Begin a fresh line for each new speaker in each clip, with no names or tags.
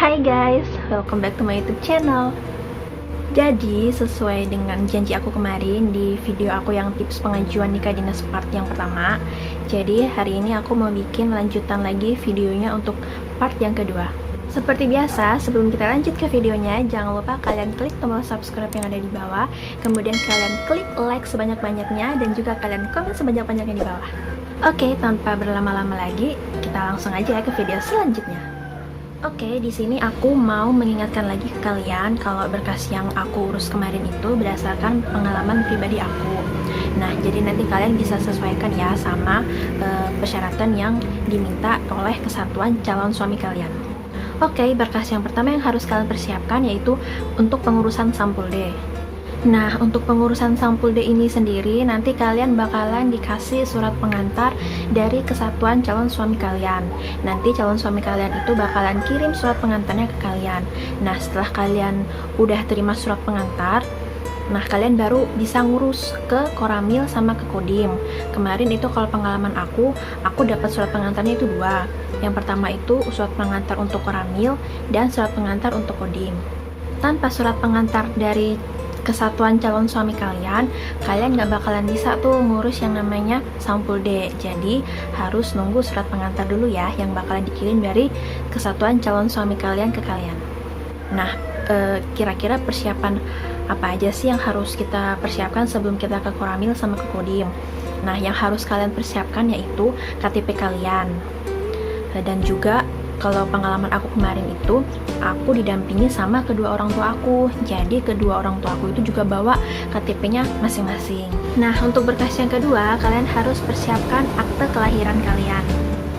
Hai guys, welcome back to my YouTube channel. Jadi, sesuai dengan janji aku kemarin di video aku yang tips pengajuan nikah dinas part yang pertama, jadi hari ini aku mau bikin lanjutan lagi videonya untuk part yang kedua. Seperti biasa, sebelum kita lanjut ke videonya, jangan lupa kalian klik tombol subscribe yang ada di bawah, kemudian kalian klik like sebanyak-banyaknya, dan juga kalian komen sebanyak-banyaknya di bawah. Oke, tanpa berlama-lama lagi, kita langsung aja ke video selanjutnya. Oke, di sini aku mau mengingatkan lagi ke kalian kalau berkas yang aku urus kemarin itu berdasarkan pengalaman pribadi aku. Nah, jadi nanti kalian bisa sesuaikan ya sama persyaratan yang diminta oleh kesatuan calon suami kalian. Oke, berkas yang pertama yang harus kalian persiapkan yaitu untuk pengurusan sampul D. Nah, untuk pengurusan sampul D ini sendiri, nanti kalian bakalan dikasih surat pengantar dari kesatuan calon suami kalian. Nanti calon suami kalian itu bakalan kirim surat pengantarnya ke kalian. Nah, setelah kalian udah terima surat pengantar, nah kalian baru bisa ngurus ke Koramil sama ke Kodim. Kemarin itu kalau pengalaman aku dapat surat pengantarnya itu dua. Yang pertama itu surat pengantar untuk Koramil dan surat pengantar untuk Kodim. Tanpa surat pengantar dari kesatuan calon suami kalian nggak bakalan bisa tuh ngurus yang namanya sampul D. Jadi harus nunggu surat pengantar dulu ya, yang bakalan dikirim dari kesatuan calon suami kalian ke kalian. Nah, kira-kira persiapan apa aja sih yang harus kita persiapkan sebelum kita ke Koramil sama ke Kodim? Nah, yang harus kalian persiapkan yaitu KTP kalian. Dan juga kalau pengalaman aku kemarin itu, aku didampingi sama kedua orang tua aku. Jadi kedua orang tua aku itu juga bawa KTP-nya masing-masing. Nah, untuk berkas yang kedua, kalian harus persiapkan akte kelahiran kalian.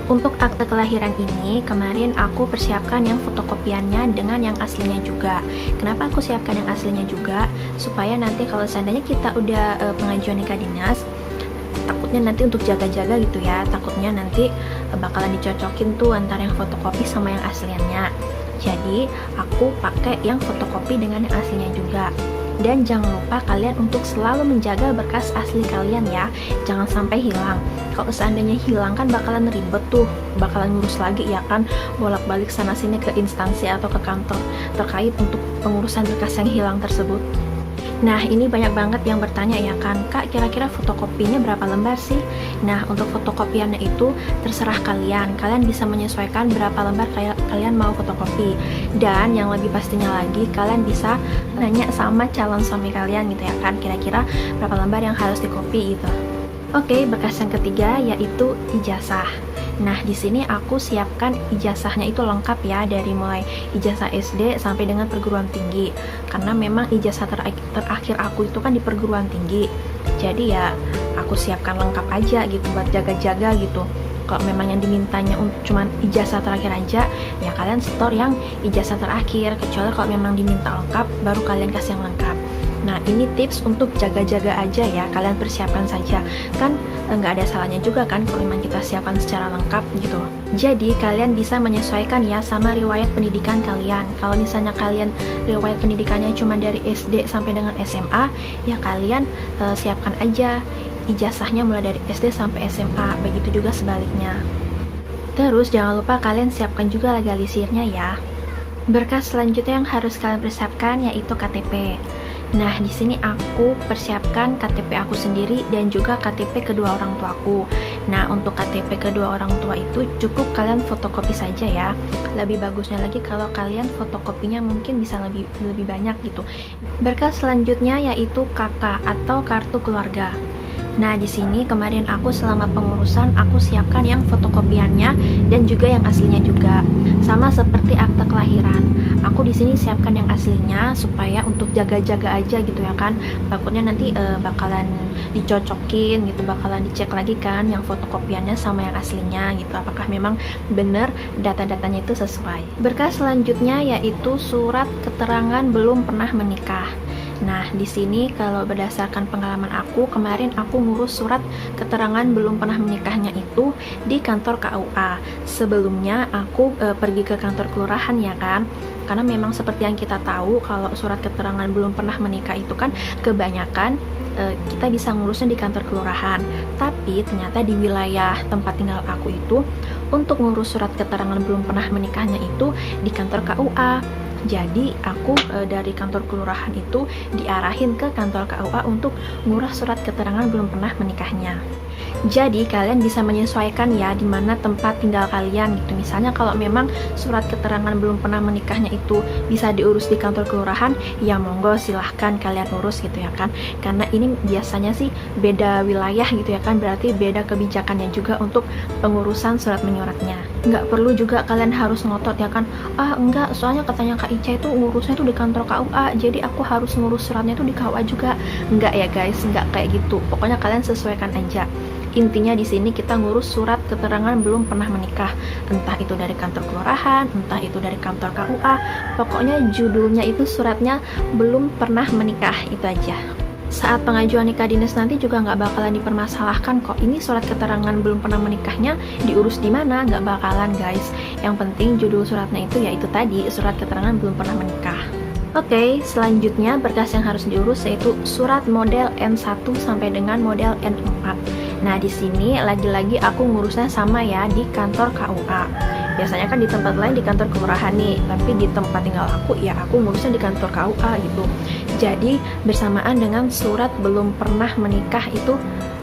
Untuk akte kelahiran ini, kemarin aku persiapkan yang fotokopiannya dengan yang aslinya juga. Kenapa aku siapkan yang aslinya juga? Supaya nanti kalau seandainya kita udah pengajuan nikah dinas, takutnya nanti untuk jaga-jaga gitu ya, takutnya nanti bakalan dicocokin tuh antara yang fotokopi sama yang aslinya. Jadi aku pakai yang fotokopi dengan yang aslinya juga. Dan jangan lupa kalian untuk selalu menjaga berkas asli kalian ya, jangan sampai hilang. Kalau seandainya hilang kan bakalan ribet tuh, bakalan ngurus lagi ya kan, bolak-balik sana sini ke instansi atau ke kantor terkait untuk pengurusan berkas yang hilang tersebut. Nah, ini banyak banget yang bertanya ya kan, Kak, kira-kira fotokopinya berapa lembar sih? Nah, untuk fotokopiannya itu terserah kalian. Kalian bisa menyesuaikan berapa lembar kalian mau fotokopi. Dan yang lebih pastinya lagi, kalian bisa nanya sama calon suami kalian gitu ya kan, kira-kira berapa lembar yang harus dikopi gitu. Oke, berkas yang ketiga yaitu ijazah. Nah, di sini aku siapkan ijazahnya itu lengkap ya, dari mulai ijazah SD sampai dengan perguruan tinggi. Karena memang ijazah terakhir aku itu kan di perguruan tinggi. Jadi ya, aku siapkan lengkap aja gitu buat jaga-jaga gitu. Kalau memang yang dimintanya cuman ijazah terakhir aja, ya kalian store yang ijazah terakhir. Kecuali kalau memang diminta lengkap, baru kalian kasih yang lengkap. Nah, ini tips untuk jaga-jaga aja ya, kalian persiapkan saja. Kan nggak ada salahnya juga kan kalau memang kita siapkan secara lengkap gitu. Jadi kalian bisa menyesuaikan ya sama riwayat pendidikan kalian. Kalau misalnya kalian riwayat pendidikannya cuma dari SD sampai dengan SMA, ya kalian siapkan aja ijazahnya mulai dari SD sampai SMA, begitu juga sebaliknya. Terus jangan lupa kalian siapkan juga legalisirnya ya. Berkas selanjutnya yang harus kalian persiapkan yaitu KTP. Nah, di sini aku persiapkan KTP aku sendiri dan juga KTP kedua orang tuaku. Nah, untuk KTP kedua orang tua itu cukup kalian fotokopi saja ya. Lebih bagusnya lagi kalau kalian fotokopinya mungkin bisa lebih banyak gitu. Berkas selanjutnya yaitu KK atau kartu keluarga. Nah, di sini kemarin aku selama pengurusan aku siapkan yang fotokopiannya dan juga yang aslinya juga. Sama seperti akte kelahiran. Aku di sini siapkan yang aslinya supaya untuk jaga-jaga aja gitu ya kan. Takutnya nanti bakalan dicocokin gitu, bakalan dicek lagi kan yang fotokopiannya sama yang aslinya gitu. Apakah memang benar data-datanya itu sesuai. Berkas selanjutnya yaitu surat keterangan belum pernah menikah. Nah, di sini kalau berdasarkan pengalaman aku, kemarin aku ngurus surat keterangan belum pernah menikahnya itu di kantor KUA. Sebelumnya aku pergi ke kantor kelurahan ya kan. Karena memang seperti yang kita tahu, kalau surat keterangan belum pernah menikah itu kan kebanyakan kita bisa ngurusnya di kantor kelurahan. Tapi ternyata di wilayah tempat tinggal aku itu, untuk ngurus surat keterangan belum pernah menikahnya itu di kantor KUA. Jadi aku dari kantor kelurahan itu diarahin ke kantor KUA untuk ngurus surat keterangan belum pernah menikahnya. Jadi kalian bisa menyesuaikan ya di mana tempat tinggal kalian gitu. Misalnya kalau memang surat keterangan belum pernah menikahnya itu bisa diurus di kantor kelurahan, ya monggo silahkan kalian urus gitu ya kan. Karena ini biasanya sih beda wilayah gitu ya kan, berarti beda kebijakannya juga untuk pengurusan surat menyuratnya. Nggak perlu juga kalian harus ngotot ya kan, enggak, soalnya katanya Kak Ica itu ngurusnya itu di kantor KUA, jadi aku harus ngurus suratnya itu di KUA juga. Enggak ya guys, enggak kayak gitu. Pokoknya kalian sesuaikan aja. Intinya di sini kita ngurus surat keterangan belum pernah menikah, entah itu dari kantor kelurahan, entah itu dari kantor KUA, pokoknya judulnya itu suratnya belum pernah menikah, itu aja. Saat pengajuan nikah dinas nanti juga nggak bakalan dipermasalahkan kok, ini surat keterangan belum pernah menikahnya diurus di mana, nggak bakalan guys. Yang penting judul suratnya itu yaitu tadi, surat keterangan belum pernah menikah. Oke, selanjutnya berkas yang harus diurus yaitu surat model N1 sampai dengan model N4. Nah, di sini lagi-lagi aku ngurusnya sama ya di kantor KUA. Biasanya kan di tempat lain di kantor kelurahan nih, tapi di tempat tinggal aku ya aku ngurusnya di kantor KUA gitu. Jadi bersamaan dengan surat belum pernah menikah itu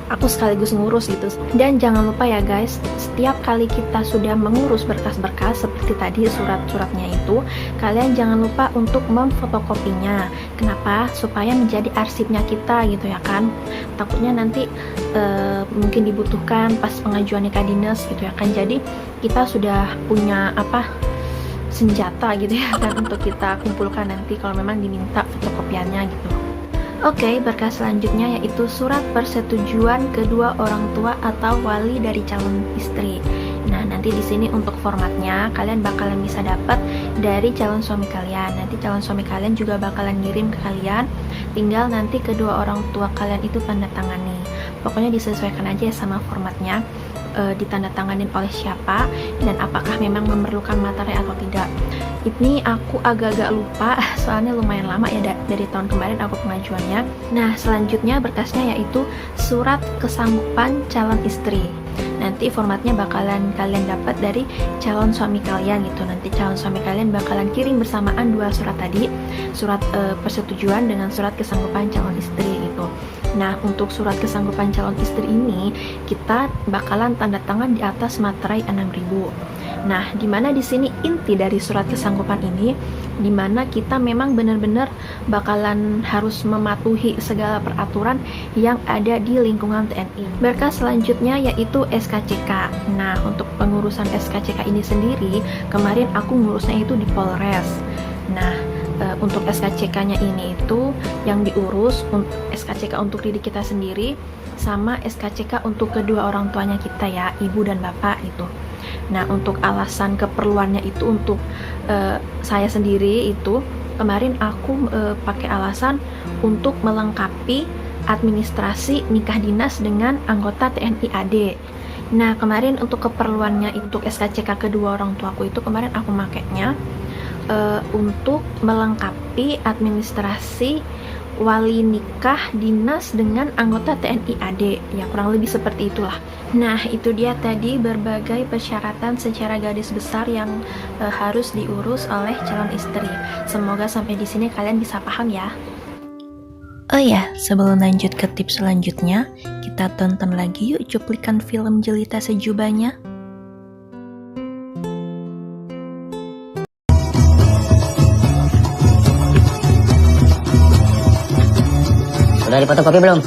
aku sekaligus ngurus gitu. Dan jangan lupa ya guys, setiap kali kita sudah mengurus berkas-berkas seperti tadi surat-suratnya itu, kalian jangan lupa untuk memfotokopinya. Kenapa? Supaya menjadi arsipnya kita gitu ya kan. Takutnya nanti mungkin dibutuhkan pas pengajuan nikah dinas gitu ya kan. Jadi kita sudah punya senjata gitu ya kan untuk kita kumpulkan nanti kalau memang diminta fotokopiannya gitu. Oke, berkas selanjutnya yaitu surat persetujuan kedua orang tua atau wali dari calon istri. Nah, nanti di sini untuk formatnya kalian bakalan bisa dapat dari calon suami kalian. Nanti calon suami kalian juga bakalan ngirim ke kalian. Tinggal nanti kedua orang tua kalian itu tanda tangani. Pokoknya disesuaikan aja sama formatnya. Ditandatanganin oleh siapa dan apakah memang memerlukan materai atau tidak. Ini aku agak-agak lupa soalnya lumayan lama ya dari tahun kemarin aku pengajuannya. Nah, selanjutnya berkasnya yaitu surat kesanggupan calon istri. Nanti formatnya bakalan kalian dapat dari calon suami kalian gitu. Nanti calon suami kalian bakalan kirim bersamaan dua surat tadi, surat persetujuan dengan surat kesanggupan calon istri gitu. Nah, untuk surat kesanggupan calon istri ini kita bakalan tanda tangan di atas materai 6.000. Nah, dimana di sini inti dari surat kesanggupan ini, dimana kita memang benar-benar bakalan harus mematuhi segala peraturan yang ada di lingkungan TNI. Berkas selanjutnya yaitu SKCK. Nah, untuk pengurusan SKCK ini sendiri, kemarin aku ngurusnya itu di Polres. Nah, untuk SKCK-nya ini itu yang diurus SKCK untuk diri kita sendiri sama SKCK untuk kedua orang tuanya kita ya, ibu dan bapak itu. Nah, untuk alasan keperluannya itu untuk saya sendiri itu kemarin aku pakai alasan untuk melengkapi administrasi nikah dinas dengan anggota TNI AD. Nah, kemarin untuk keperluannya untuk SKCK kedua orang tuaku itu kemarin aku makainya untuk melengkapi administrasi wali nikah dinas dengan anggota TNI AD, ya kurang lebih seperti itulah. Nah, itu dia tadi berbagai persyaratan secara garis besar yang harus diurus oleh calon istri. Semoga sampai di sini kalian bisa paham ya. Oh ya, sebelum lanjut ke tips selanjutnya, kita tonton lagi yuk cuplikan film Jelita Sejubahnya.
Udah difotokopi belum?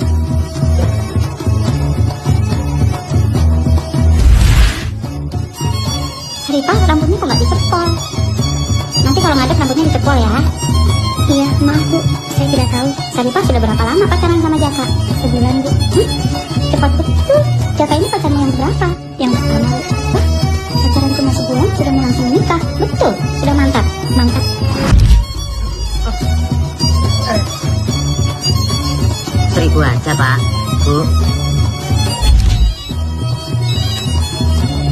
Saripah, rambutnya kok nggak dicepol? Nanti kalau ngadep rambutnya dicepol ya. Iya, maaf Bu, saya tidak tahu. Saripah sudah berapa lama pacaran sama Jaka? Sebulan Bu. Cepat betul. Jaka ini pacarnya yang berapa? Yang pertama Bu. Wah, pacaran cuma sebulan sudah mau langsung nikah. Betul, sudah mantap. Mantap.
Seribu aja Pak, Bu.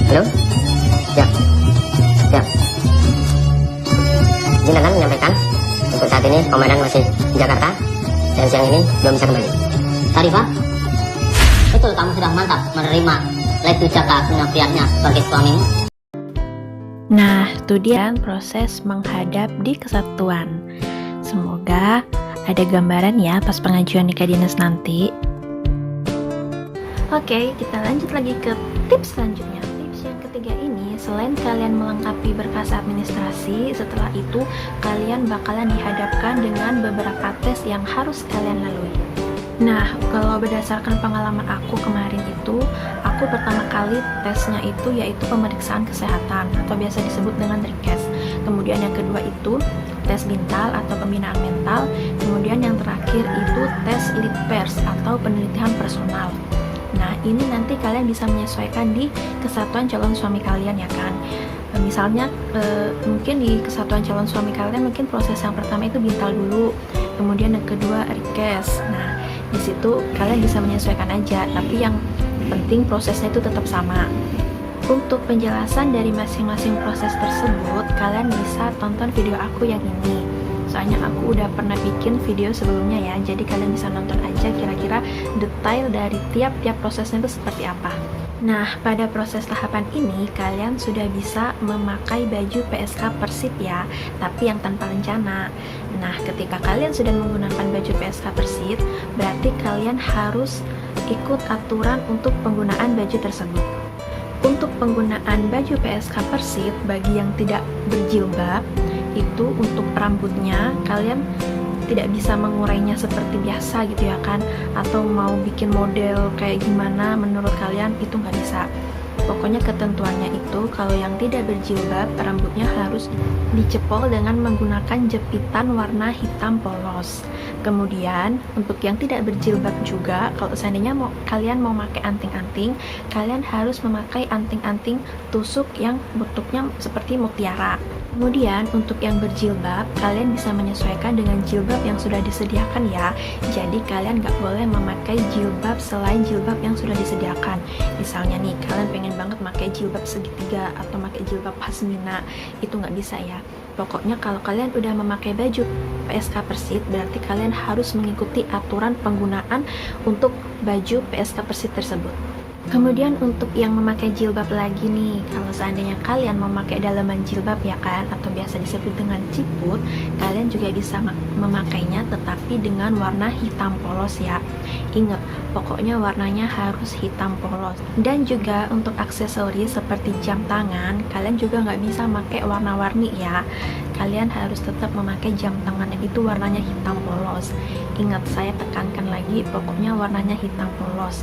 Halo? Siap. Siap. Jenengan menyampaikan untuk saat ini komandan masih di Jakarta dan siang ini belum bisa kembali. Sarifah, betul kamu sudah mantap menerima Letu Jaka Gunapriatnya sebagai suamimu?
Nah, itu dia proses menghadap di kesatuan. Semoga ada gambaran ya pas pengajuan nikah dinas nanti. Oke, kita lanjut lagi ke tips selanjutnya. Tips yang ketiga ini, selain kalian melengkapi berkas administrasi, setelah itu kalian bakalan dihadapkan dengan beberapa tes yang harus kalian lalui. Nah, kalau berdasarkan pengalaman aku kemarin itu, aku pertama kali tesnya itu yaitu pemeriksaan kesehatan atau biasa disebut dengan RIKES. Kemudian yang kedua itu tes bintal atau pembinaan mental. Kemudian yang terakhir itu tes LIPERS atau penelitian personal. Nah, ini nanti kalian bisa menyesuaikan di kesatuan calon suami kalian ya kan. Misalnya mungkin di kesatuan calon suami kalian mungkin proses yang pertama itu bintal dulu, kemudian yang kedua RIKES. Nah, di situ kalian bisa menyesuaikan aja, tapi yang penting prosesnya itu tetap sama. Untuk penjelasan dari masing-masing proses tersebut, kalian bisa tonton video aku yang ini. Soalnya aku udah pernah bikin video sebelumnya ya, jadi kalian bisa nonton aja kira-kira detail dari tiap-tiap prosesnya itu seperti apa. Nah, pada proses tahapan ini kalian sudah bisa memakai baju PSK Persib ya, tapi yang tanpa rencana. Nah, ketika kalian sudah menggunakan baju PSK Persib, berarti kalian harus ikut aturan untuk penggunaan baju tersebut. Untuk penggunaan baju PSK Persib bagi yang tidak berjilbab, itu untuk rambutnya kalian tidak bisa mengurainya seperti biasa gitu ya kan, atau mau bikin model kayak gimana menurut kalian itu nggak bisa. Pokoknya ketentuannya itu kalau yang tidak berjilbab rambutnya harus dicepol dengan menggunakan jepitan warna hitam polos. Kemudian untuk yang tidak berjilbab juga, kalau seandainya kalian mau pakai anting-anting, kalian harus memakai anting-anting tusuk yang bentuknya seperti mutiara. Kemudian untuk yang berjilbab, kalian bisa menyesuaikan dengan jilbab yang sudah disediakan ya. Jadi kalian nggak boleh memakai jilbab selain jilbab yang sudah disediakan. Misalnya nih, kalian pengen banget pakai jilbab segitiga atau pakai jilbab pasmina, itu nggak bisa ya. Pokoknya kalau kalian udah memakai baju PSK Persib, berarti kalian harus mengikuti aturan penggunaan untuk baju PSK Persib tersebut. Kemudian untuk yang memakai jilbab lagi nih, kalau seandainya kalian memakai dalaman jilbab ya kan, atau biasa disebut dengan ciput, kalian juga bisa memakainya tetapi dengan warna hitam polos ya. Ingat, pokoknya warnanya harus hitam polos. Dan juga untuk aksesoris seperti jam tangan, kalian juga nggak bisa pakai warna-warni ya. Kalian harus tetap memakai jam tangan yang itu warnanya hitam polos. Ingat, saya tekankan lagi, pokoknya warnanya hitam polos.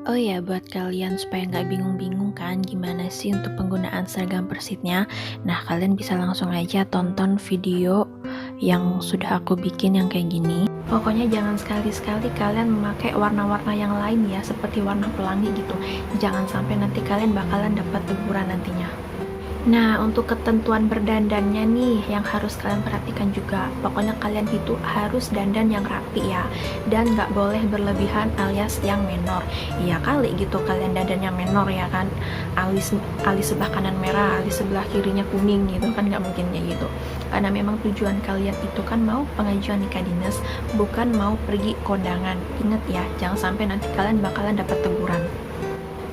Oh ya, buat kalian supaya nggak bingung-bingung kan gimana sih untuk penggunaan seragam Persibnya, nah kalian bisa langsung aja tonton video yang sudah aku bikin yang kayak gini. Pokoknya jangan sekali-sekali kalian memakai warna-warna yang lain ya, seperti warna pelangi gitu. Jangan sampai nanti kalian bakalan dapat teguran nantinya. Nah, untuk ketentuan berdandannya nih yang harus kalian perhatikan juga. Pokoknya kalian itu harus dandan yang rapi ya, dan nggak boleh berlebihan alias yang menor. Iya kali gitu kalian dandan yang menor ya kan, alis sebelah kanan merah, alis sebelah kirinya kuning gitu kan, nggak mungkin kayak gitu. Karena memang tujuan kalian itu kan mau pengajuan nikah dinas, bukan mau pergi kondangan. Ingat ya, jangan sampai nanti kalian bakalan dapat teguran.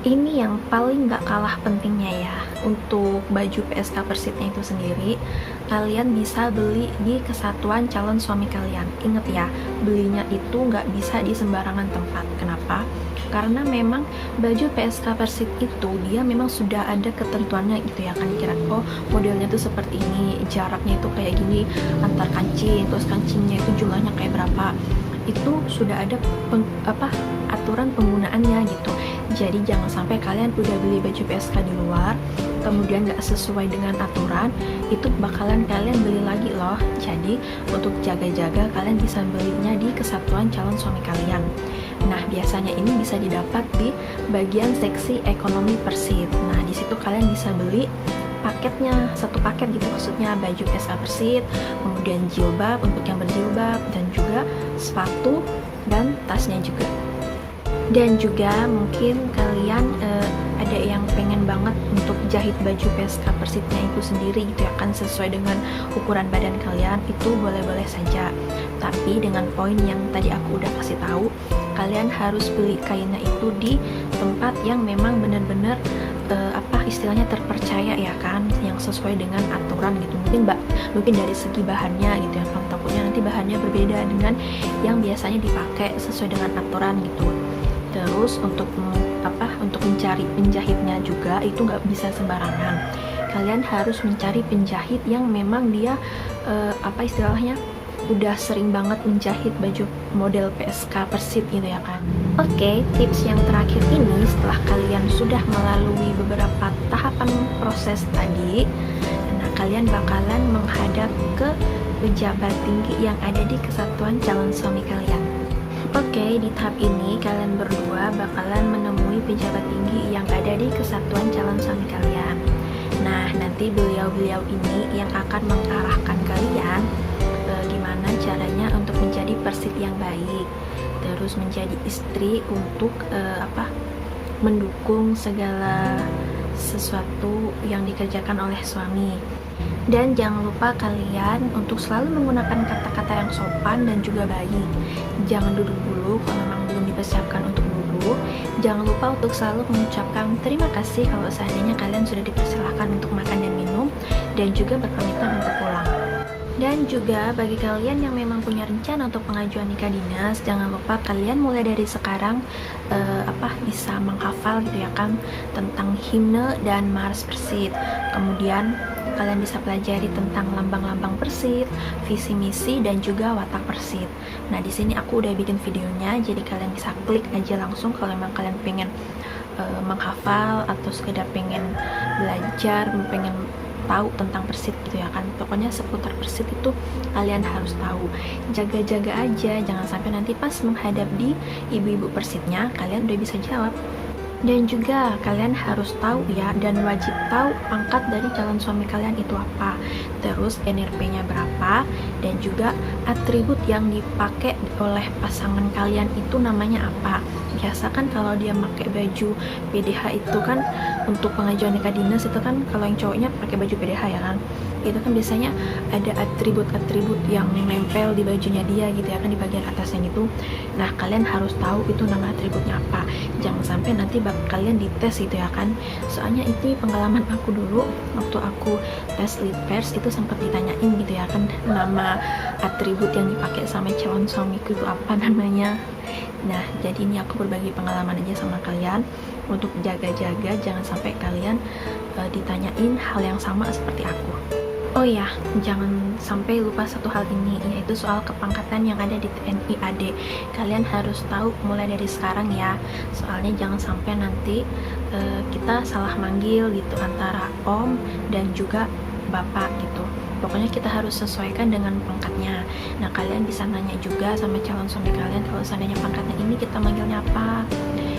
Ini yang paling gak kalah pentingnya ya, untuk baju PSK Persibnya itu sendiri, kalian bisa beli di kesatuan calon suami kalian. Ingat ya, belinya itu gak bisa di sembarangan tempat. Kenapa? Karena memang baju PSK Persib itu dia memang sudah ada ketentuannya gitu ya kan, kira oh modelnya tuh seperti ini, jaraknya itu kayak gini antar kancing, terus kancingnya itu jumlahnya kayak berapa. Itu sudah ada aturan penggunaannya gitu. Jadi jangan sampai kalian udah beli baju PSK di luar, kemudian gak sesuai dengan aturan, itu bakalan kalian beli lagi loh. Jadi untuk jaga-jaga kalian bisa belinya di kesatuan calon suami kalian. Nah, biasanya ini bisa didapat di bagian seksi ekonomi Persib. Nah, di situ kalian bisa beli paketnya, satu paket gitu, maksudnya baju PSK Persib, kemudian jilbab untuk yang berjilbab, dan juga sepatu dan tasnya juga. Dan juga mungkin kalian ada yang pengen banget untuk jahit baju PSK Persitnya itu sendiri gitu ya kan, sesuai dengan ukuran badan kalian, itu boleh-boleh saja. Tapi dengan poin yang tadi aku udah kasih tahu, kalian harus beli kainnya itu di tempat yang memang benar-benar istilahnya terpercaya ya kan, yang sesuai dengan aturan gitu. Mungkin dari segi bahannya gitu ya kan, takutnya nanti bahannya berbeda dengan yang biasanya dipakai sesuai dengan aturan gitu. Terus untuk mencari penjahitnya juga itu nggak bisa sembarangan. Kalian harus mencari penjahit yang memang dia istilahnya udah sering banget menjahit baju model PSK Persit gitu ya kan. Oke, tips yang terakhir ini, setelah kalian sudah melalui beberapa tahapan proses tadi, nah kalian bakalan menghadap ke pejabat tinggi yang ada di kesatuan calon suami kalian. Oke, di tahap ini kalian berdua bakalan menemui pejabat tinggi yang ada di kesatuan calon suami kalian. Nah, nanti beliau-beliau ini yang akan mengarahkan kalian gimana caranya untuk menjadi persit yang baik, terus menjadi istri untuk mendukung segala sesuatu yang dikerjakan oleh suami. Dan jangan lupa kalian untuk selalu menggunakan kata-kata yang sopan dan juga baik. Jangan duduk dulu kalau memang belum dipersiapkan untuk duduk. Jangan lupa untuk selalu mengucapkan terima kasih kalau seandainya kalian sudah dipersilahkan untuk makan dan minum, dan juga berpamitan untuk pulang. Dan juga bagi kalian yang memang punya rencana untuk pengajuan nikah dinas, jangan lupa kalian mulai dari sekarang bisa menghafal gitu ya kan, tentang himne dan mars Persit. Kemudian kalian bisa pelajari tentang lambang-lambang Persit, visi misi dan juga watak Persit. Nah, di sini aku udah bikin videonya, jadi kalian bisa klik aja langsung kalau memang kalian pengen menghafal atau sekedar pengen belajar, pengen tahu tentang Persit gitu ya kan. Pokoknya seputar Persit itu kalian harus tahu. Jaga-jaga aja, jangan sampai nanti pas menghadap di ibu-ibu Persitnya kalian udah bisa jawab. Dan juga kalian harus tahu ya, dan wajib tahu pangkat dari calon suami kalian itu apa, terus NRP-nya berapa, dan juga atribut yang dipakai oleh pasangan kalian itu namanya apa. Biasa kan kalau dia pakai baju PDH itu kan untuk pengajuan nikah dinas itu kan, kalau yang cowoknya pakai baju PDH ya kan, itu kan biasanya ada atribut-atribut yang nempel di bajunya dia gitu ya kan, di bagian atasnya gitu. Nah, kalian harus tahu itu nama atributnya apa. Jangan sampai nanti kalian dites gitu ya kan. Soalnya itu pengalaman aku dulu waktu aku tes lead pers, itu sempat ditanyain gitu ya kan, nama atribut yang dipakai sama calon suamiku itu apa namanya. Nah, jadi ini aku berbagi pengalaman aja sama kalian untuk jaga-jaga jangan sampai kalian ditanyain hal yang sama seperti aku. Oh ya, jangan sampai lupa satu hal ini, yaitu soal kepangkatan yang ada di TNI AD. Kalian harus tahu mulai dari sekarang ya, soalnya jangan sampai nanti kita salah manggil gitu antara om dan juga bapak gitu. Pokoknya kita harus sesuaikan dengan pangkatnya. Nah, kalian bisa nanya juga sama calon suami kalian kalau seandainya pangkatnya ini kita manggilnya apa.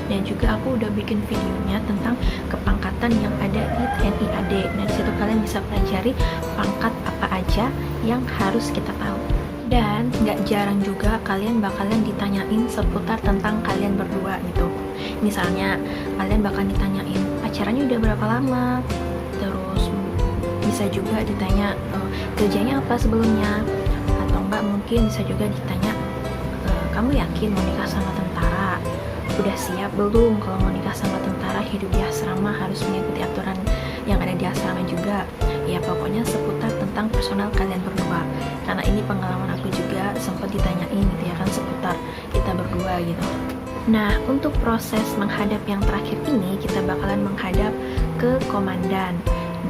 Dan juga aku udah bikin videonya tentang kepangkatan yang ada di TNI AD. Nah, disitu kalian bisa pelajari pangkat apa aja yang harus kita tahu. Dan nggak jarang juga kalian bakalan ditanyain seputar tentang kalian berdua gitu. Misalnya kalian bakal ditanyain pacarannya udah berapa lama, terus bisa juga ditanya kerjanya apa sebelumnya, atau enggak mungkin bisa juga ditanya kamu yakin mau nikah sama tentara, udah siap belum kalau mau nikah sama tentara, hidup di asrama harus mengikuti aturan yang ada di asrama juga. Ya pokoknya seputar tentang personal kalian berdua, karena ini pengalaman aku juga sempat ditanyain gitu ya kan, seputar kita berdua gitu. Nah, untuk proses menghadap yang terakhir ini kita bakalan menghadap ke komandan.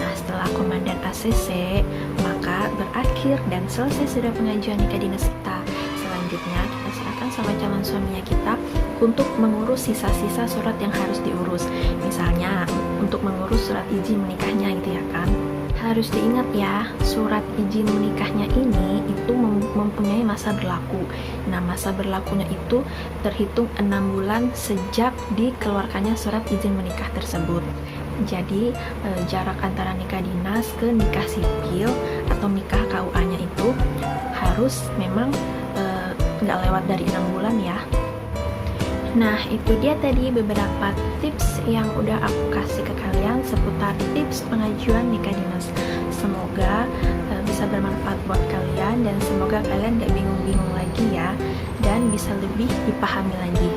Nah, setelah komandan ACC, maka berakhir dan selesai sudah pengajuan nikah dinas kita. Selanjutnya kita serahkan sama calon suaminya kita untuk mengurus sisa-sisa surat yang harus diurus. Misalnya untuk mengurus surat izin menikahnya gitu ya kan. Harus diingat ya, surat izin menikahnya ini itu mempunyai masa berlaku. Nah, masa berlakunya itu terhitung 6 bulan sejak dikeluarkannya surat izin menikah tersebut. Jadi jarak antara nikah dinas ke nikah sipil atau nikah KUA-nya itu harus memang nggak lewat dari 6 bulan ya. Nah, itu dia tadi beberapa tips yang udah aku kasih ke kalian seputar tips pengajuan nikah dinas. Semoga bisa bermanfaat buat kalian dan semoga kalian gak bingung-bingung lagi ya, dan bisa lebih dipahami lagi.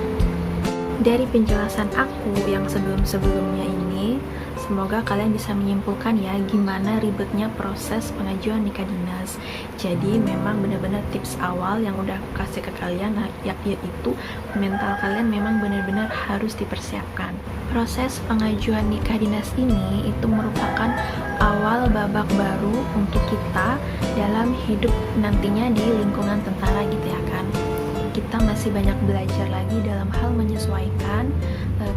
Dari penjelasan aku yang sebelum-sebelumnya ini, semoga kalian bisa menyimpulkan ya gimana ribetnya proses pengajuan nikah dinas. Jadi memang benar-benar tips awal yang udah aku kasih ke kalian yaitu mental kalian memang benar-benar harus dipersiapkan. Proses pengajuan nikah dinas ini itu merupakan awal babak baru untuk kita dalam hidup nantinya di lingkungan tentara gitu ya kan. Kita masih banyak belajar lagi dalam hal menyesuaikan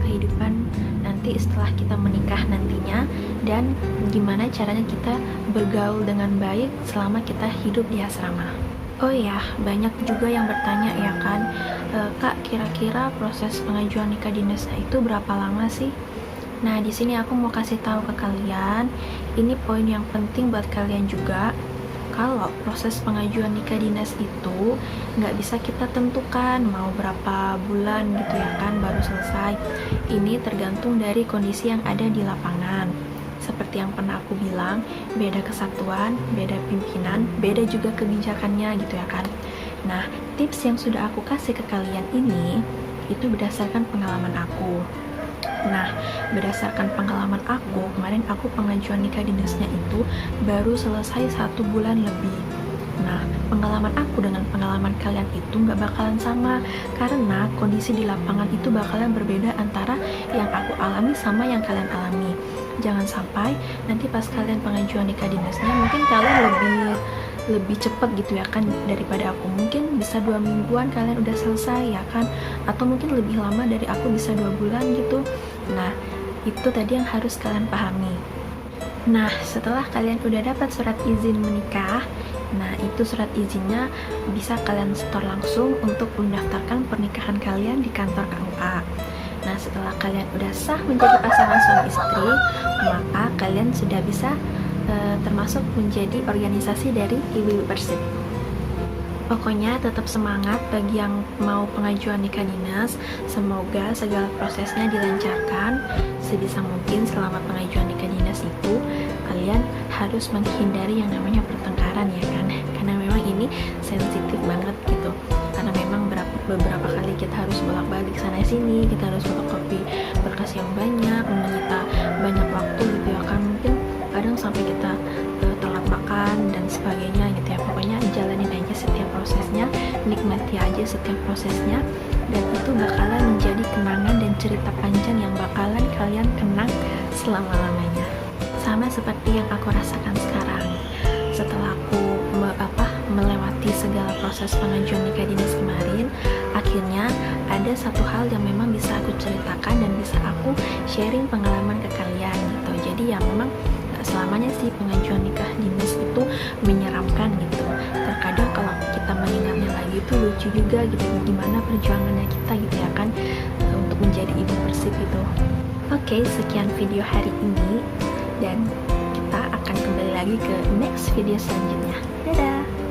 kehidupan nanti setelah kita menikah nantinya, dan gimana caranya kita bergaul dengan baik selama kita hidup di asrama. Oh ya, banyak juga yang bertanya ya kan, Kak, kira-kira proses pengajuan nikah dinasnya itu berapa lama sih? Nah, di sini aku mau kasih tahu ke kalian, ini poin yang penting buat kalian juga. Kalau proses pengajuan nikah dinas itu nggak bisa kita tentukan mau berapa bulan gitu ya kan baru selesai. Ini tergantung dari kondisi yang ada di lapangan. Seperti yang pernah aku bilang, beda kesatuan, beda pimpinan, beda juga kebijakannya gitu ya kan. Nah, tips yang sudah aku kasih ke kalian ini itu berdasarkan pengalaman aku. Nah, berdasarkan pengalaman aku, kemarin aku pengajuan nikah dinasnya itu baru selesai 1 bulan lebih. Nah, pengalaman aku dengan pengalaman kalian itu nggak bakalan sama, karena kondisi di lapangan itu bakalan berbeda antara yang aku alami sama yang kalian alami. Jangan sampai nanti pas kalian pengajuan nikah dinasnya mungkin kalian lebih cepat gitu ya kan daripada aku. Mungkin bisa 2 mingguan kalian udah selesai ya kan, atau mungkin lebih lama dari aku bisa 2 bulan gitu. Nah, itu tadi yang harus kalian pahami. Nah, setelah kalian udah dapat surat izin menikah, nah itu surat izinnya bisa kalian setor langsung untuk mendaftarkan pernikahan kalian di kantor KUA. Nah, setelah kalian udah sah menjadi pasangan suami istri, maka kalian sudah bisa termasuk menjadi organisasi dari Ibu-Ibu Persib. Pokoknya tetap semangat bagi yang mau pengajuan nikah dinas. Semoga segala prosesnya dilancarkan. Sebisa mungkin selama pengajuan nikah dinas itu kalian harus menghindari yang namanya pertengkaran ya kan, karena memang ini sensitif banget gitu. Karena memang beberapa kali kita harus bolak-balik sana sini, kita harus fotokopi berkas yang banyak, menyita banyak waktu gitu ya kan. Mungkin kadang sampai kita telat makan dan sebagainya gitu ya. Pokoknya jalanin aja setiap prosesnya, nikmati aja setiap prosesnya, dan itu bakalan menjadi kenangan dan cerita panjang yang bakalan kalian kenang selama-lamanya. Sama seperti yang aku rasakan sekarang setelah aku melewati segala proses pengajuan nikah dinas kemarin. Akhirnya ada satu hal yang memang bisa aku ceritakan dan bisa aku sharing pengalaman ke kalian gitu. Jadi ya memang selamanya sih pengajuan nikah dinas itu menyeramkan gitu. Terkadang kalau kita mengingatnya lagi itu lucu juga gitu, gimana perjuangannya kita gitu ya kan untuk menjadi ibu Persib itu. Oke, sekian video hari ini dan kita akan kembali lagi ke next video selanjutnya. Dadah.